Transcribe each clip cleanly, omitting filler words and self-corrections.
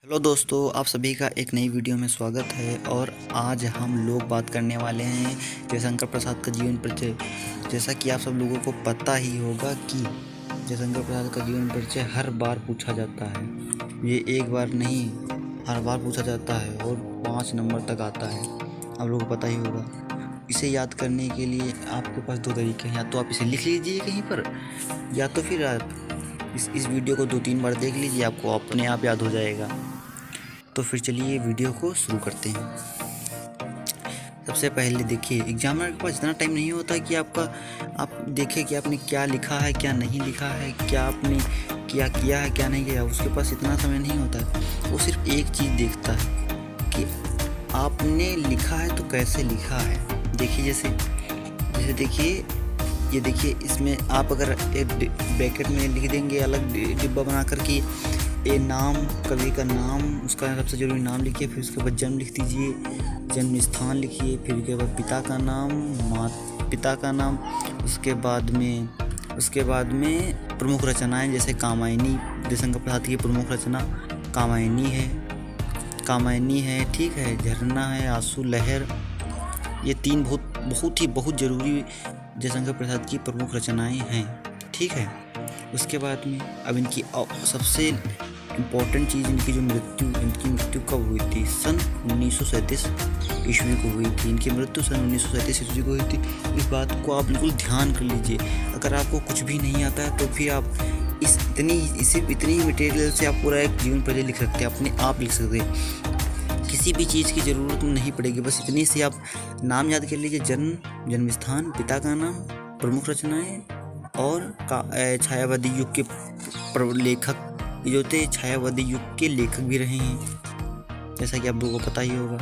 Hello दोस्तों, आप सभी का एक नई वीडियो में स्वागत है। और आज हम लोग बात करने वाले हैं जयशंकर प्रसाद का जीवन परिचय। जैसा कि आप सब लोगों को पता ही होगा कि जयशंकर प्रसाद का जीवन परिचय हर बार पूछा जाता है। ये एक बार नहीं, हर बार पूछा जाता है और 5 नंबर तक आता है। आप लोगों को पता ही होगा। इसे याद करने के लिए आपके पास 2 तरीके हैं। या तो आप इसे लिख लीजिए कहीं पर, या तो फिर आप इस वीडियो को 2-3 बार देख लीजिए, आपको अपने आप याद हो जाएगा। तो फिर चलिए वीडियो को शुरू करते हैं। सबसे पहले देखिए, एग्जामिनर के पास इतना टाइम नहीं होता कि आप देखें कि आपने क्या लिखा है, क्या नहीं लिखा है, क्या आपने क्या किया है, क्या नहीं किया। उसके पास इतना समय नहीं होता है। वो सिर्फ एक चीज़ देखता है कि आपने लिखा है तो कैसे लिखा है। देखिए जैसे देखिए, ये देखिए, इसमें आप अगर एक ब्रैकेट में लिख देंगे, अलग डिब्बा बना कर कि ए नाम, कवि का नाम, उसका सबसे जरूरी नाम लिखिए। फिर उसके बाद जन्म लिख दीजिए, जन्म स्थान लिखिए। फिर उसके बाद पिता का नाम, पिता का नाम। उसके बाद में प्रमुख रचनाएं, जैसे कामायनी, जयशंकर प्रसाद की प्रमुख रचना कामायनी है, ठीक है। झरना है, आंसू लहर। ये 3 बहुत ज़रूरी जयशंकर प्रसाद की प्रमुख रचनाएं हैं, ठीक है। उसके बाद में अब इनकी सबसे इम्पोर्टेंट चीज़, इनकी मृत्यु कब हुई थी? सन 1937 ईस्वी को हुई थी। इनकी मृत्यु सन 1937 ईस्वी को हुई थी। इस बात को आप बिल्कुल ध्यान कर लीजिए। अगर आपको कुछ भी नहीं आता है तो फिर आप इतनी मटेरियल से आप पूरा एक जीवन परिचय लिख सकते हैं, अपने आप लिख सकते हैं। किसी भी चीज़ की ज़रूरत नहीं पड़ेगी, बस इतनी से आप नाम याद कर लीजिए, जन्म स्थान, पिता का नाम, प्रमुख रचनाएं और छायावादी युग के लेखक जो थे, छायावादी युग के लेखक भी रहे हैं, जैसा कि आप लोगों को पता ही होगा।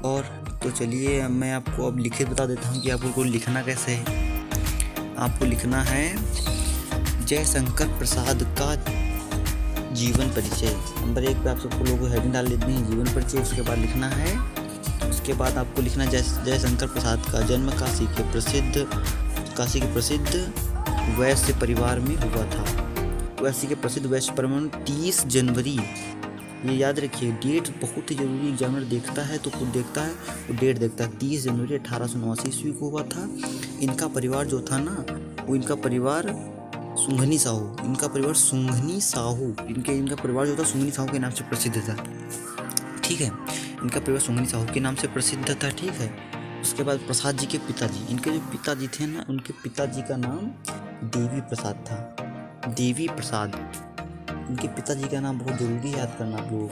और तो चलिए मैं आपको अब लिखित बता देता हूँ कि आपको लिखना कैसे है। आपको लिखना है जयशंकर प्रसाद का जीवन परिचय। नंबर 1 पे आप सबको लोगों को हेडिंग डाल देते हैं, जीवन परिचय। उसके बाद लिखना है, उसके बाद आपको लिखना जयशंकर प्रसाद का जन्म काशी के प्रसिद्ध वैश्य परिवार में हुआ था। काशी के प्रसिद्ध वैश्य परिवार में 30 जनवरी, ये याद रखिए। डेट बहुत ही जरूरी, एग्जामिनर देखता है तो खुद देखता है, वो डेट देखता है। 30 जनवरी 1879 ईस्वी को हुआ था। इनका परिवार जो था ना, वो इनका परिवार सुंघनी साहू, इनका परिवार जो था सुंघनी साहू के नाम से प्रसिद्ध था, ठीक है। इनका परिवार सुंघनी साहू के नाम से प्रसिद्ध था, ठीक है। उसके बाद प्रसाद जी के पिताजी, इनके जो पिताजी थे ना, उनके पिताजी का नाम देवी प्रसाद था। देवी प्रसाद, इनके पिताजी का नाम बहुत ज़रूरी है याद करना आप लोग,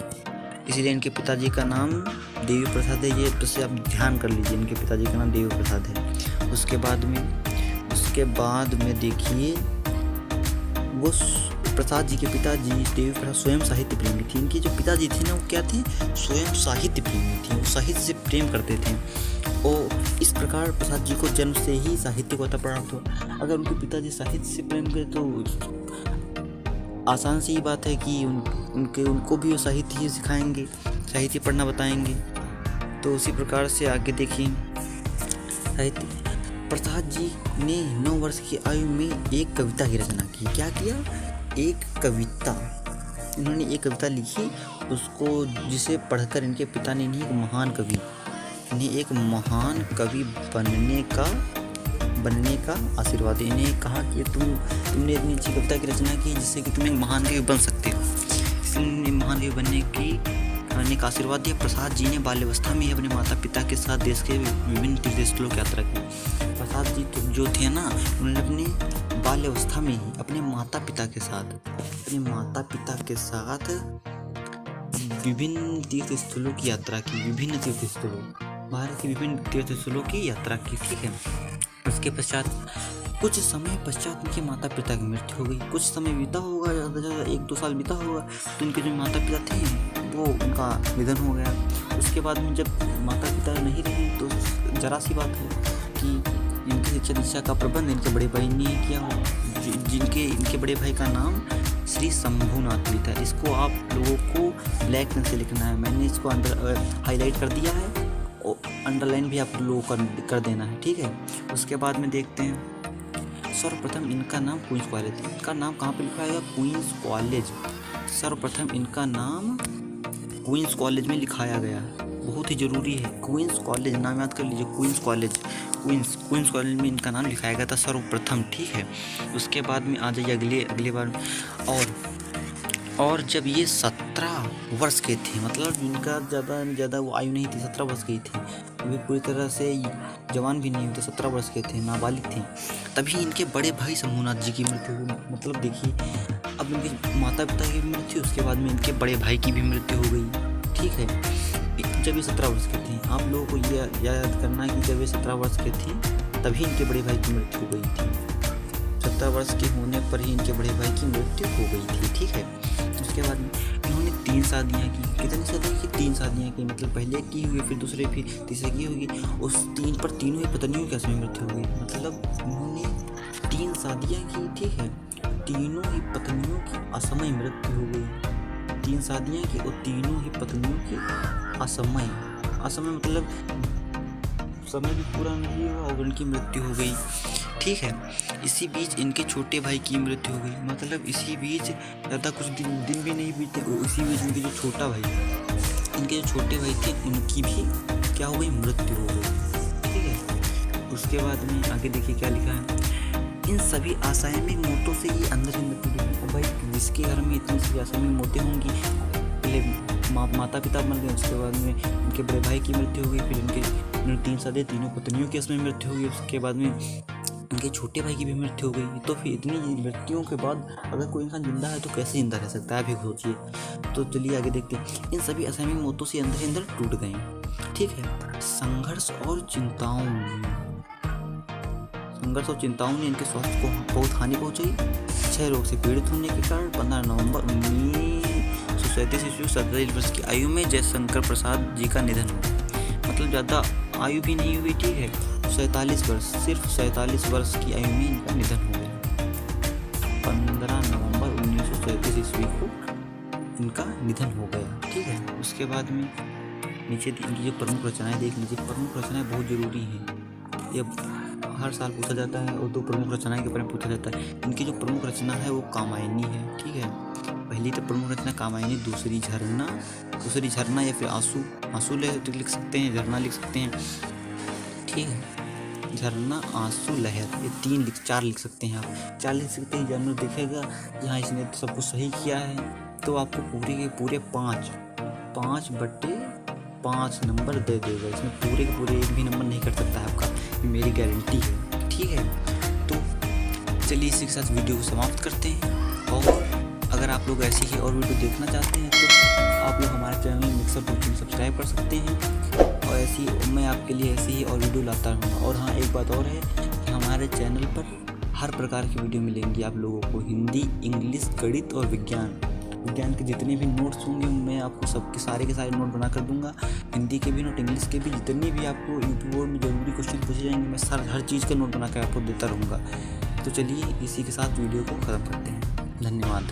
इसीलिए इनके पिताजी का नाम देवी प्रसाद है। ये तो आप ध्यान कर लीजिए, इनके पिताजी का नाम देवी प्रसाद है। उसके बाद में देखिए, वो प्रसाद जी के पिताजी देवी प्रसाद स्वयं साहित्य प्रेमी थी। इनके जो पिताजी थे ना, वो क्या थे? स्वयं साहित्य प्रेमी थी, वो साहित्य से प्रेम करते थे। और इस प्रकार प्रसाद जी को जन्म से ही साहित्य को प्राप्त हुआ। अगर उनके पिताजी साहित्य से प्रेम करें तो आसान सी ही बात है कि उनको भी वो साहित्य ही सिखाएंगे, साहित्य पढ़ना बताएंगे। तो उसी प्रकार से आगे देखिए, साहित्य प्रसाद जी ने 9 वर्ष की आयु में एक कविता की रचना की। क्या किया? एक कविता, इन्होंने एक कविता लिखी, उसको जिसे पढ़कर इनके पिता ने इन्हें एक महान कवि बनने का आशीर्वाद। इन्हें कहा कि तुमने इतनी अच्छी कविता की रचना की जिससे कि तुम एक महान कवि बन सकते हो। इसलिए महान कवि बनने का आशीर्वाद दिया। प्रसाद जी ने बाल्यावस्था में ही अपने माता पिता के साथ देश के विभिन्न तीर्थ स्थलों की यात्रा की। प्रसाद जी जो थे ना, उन्होंने अपने बाल्यावस्था में ही अपने माता पिता के साथ विभिन्न तीर्थ स्थलों की यात्रा की, भारत के विभिन्न तीर्थ स्थलों की यात्रा की, ठीक है। उसके पश्चात कुछ समय पश्चात उनके माता पिता की मृत्यु हो गई। कुछ समय बीता होगा, ज़्यादा 1-2 साल बीता होगा, तो उनके जो माता पिता थे वो उनका निधन हो गया। उसके बाद में जब माता पिता नहीं रहे तो जरा सी बात है कि इनकी शिक्षा दीक्षा का प्रबंध इनके बड़े भाई ने किया, इनके बड़े भाई का नाम श्री शंभुनाथ भी था। इसको आप लोगों को ब्लैक पेन से लिखना है, मैंने इसको हाईलाइट कर दिया है और अंडरलाइन भी आप लोगों को कर देना है, ठीक है। उसके बाद में देखते हैं, सर्वप्रथम इनका नाम क्वींस कॉलेज, इनका नाम कहाँ पे लिखा है? Queen's college. सर्वप्रथम इनका नाम क्वींस कॉलेज में लिखाया गया। बहुत ही ज़रूरी है, क्वींस कॉलेज नाम याद कर लीजिए, क्वींस कॉलेज, क्वींस कॉलेज में इनका नाम लिखाया गया था सर्वप्रथम। ठीक है, उसके बाद में आ जाइए अगले बार। और जब ये 17 वर्ष के थे, मतलब इनका ज़्यादा वो आयु नहीं थी, 17 वर्ष की थी, वे पूरी तरह से जवान भी नहीं होते, 17 वर्ष के थे, नाबालिग थे, तभी इनके बड़े भाई शंभूनाथ जी की मृत्यु हुई। मतलब देखिए, अब इनके माता पिता की भी मृत्यु, उसके बाद में इनके बड़े भाई की भी मृत्यु हो गई। ठीक है, जब ये 17 वर्ष के थे, आप लोगों को ये याद करना है कि जब ये 17 वर्ष के थे तभी इनके बड़े भाई की मृत्यु हो गई थी। 17 वर्ष के होने पर ही इनके बड़े भाई की मृत्यु हो गई थी। ठीक है, उसके बाद इन्होंने 3 शादियाँ की। कितनी शादियाँ की? 3 शादियाँ की, मतलब पहले की हुई, फिर दूसरे, फिर तीसरे की होगी। उस तीनों ही पत्नियों की असमय मृत्यु हो गई। मतलब इन्होंने 3 शादियाँ की। ठीक है, तीनों ही पत्नियों की असमय मृत्यु हो गई। 3 शादियाँ की और तीनों ही पत्नियों की असमय मतलब समय भी पूरा नहीं हुआ और उनकी मृत्यु हो गई। ठीक है, इसी बीच इनके छोटे भाई की मृत्यु हो गई। मतलब इसी बीच ज़्यादा कुछ दिन भी नहीं बीते, इसी बीच इनके जो छोटे भाई थे उनकी भी क्या हो गई? मृत्यु हो गई। ठीक है, उसके बाद में आगे देखिए क्या लिखा है। इन सभी असमय मौतों से ये अंदर ही मृत्यु हुई। भाई जिसके घर में इतनी सी असमय मौतें होंगी, पहले माता पिता मर गए, उसके बाद में इनके बड़े भाई की मृत्यु हो गई, फिर इनके 3 शादी, तीनों पत्नियों की असमय मृत्यु हो गई, उसके बाद में इनके छोटे भाई की भी मृत्यु हो गई। तो फिर इतनी मृत्युओं के बाद अगर कोई इंसान जिंदा है तो कैसे जिंदा रह सकता है, आप ही सोचिए। तो चलिए आगे देखते हैं। इन सभी असमय मौतों से अंदर टूट गए। ठीक है, संघर्ष और चिंताओं ने इनके स्वास्थ्य को बहुत हानि पहुंचाई। क्षय रोग से पीड़ित होने के कारण 15 नवंबर 1937 ईस्वी 47 वर्ष की आयु में जयशंकर प्रसाद जी का निधन हुआ। मतलब ज़्यादा आयु भी नहीं हुई। ठीक है, 47 वर्ष, सिर्फ 47 वर्ष की आयु में इनका निधन हो गया। 15 नवंबर 1937 ईस्वी को इनका निधन हो गया। ठीक है, उसके बाद में नीचे इनकी जो प्रमुख रचनाएं देख लीजिए। प्रमुख रचनाएं बहुत ज़रूरी हैं, ये हर साल पूछा जाता है और 2 प्रमुख रचनाएं के बारे में पूछा जाता है। इनकी जो प्रमुख रचना है वो कामायनी है। ठीक है, पहली तो प्रमुख रचना कामायनी, दूसरी झरना या फिर आंसू लिख सकते हैं, झरना लिख सकते हैं। ठीक है, झरना, आंसू, लहर, ये 4 लिख सकते हैं आप। 4 लिख सकते हैं। जानवर देखेगा यहाँ इसने तो सब कुछ सही किया है तो आपको पूरे के पूरे 5/5 नंबर दे देगा। इसमें पूरे के पूरे एक भी नंबर नहीं कर सकता है आपका, ये मेरी गारंटी है। ठीक है, तो चलिए इसी के साथ वीडियो को समाप्त करते हैं। और अगर आप लोग ऐसी ही और वीडियो देखना चाहते हैं तो आप लोग हमारे चैनल मिक्सर कोचिंग सब्सक्राइब कर सकते हैं, और मैं आपके लिए ऐसी ही और वीडियो लाता रहूँगा। और हाँ, एक बात और है कि हमारे चैनल पर हर प्रकार की वीडियो मिलेंगी आप लोगों को। हिंदी, इंग्लिश, गणित और विज्ञान के जितने भी नोट्स होंगे मैं आपको सबके सारे के सारे नोट बना कर दूंगा। हिंदी के भी नोट, इंग्लिश के भी, जितने भी आपको यूपी बोर्ड में जरूरी क्वेश्चन पूछे जाएंगे मैं हर चीज़ का नोट बना कर आपको देता रहूँगा। तो चलिए इसी के साथ वीडियो को ख़त्म करते हैं। धन्यवाद।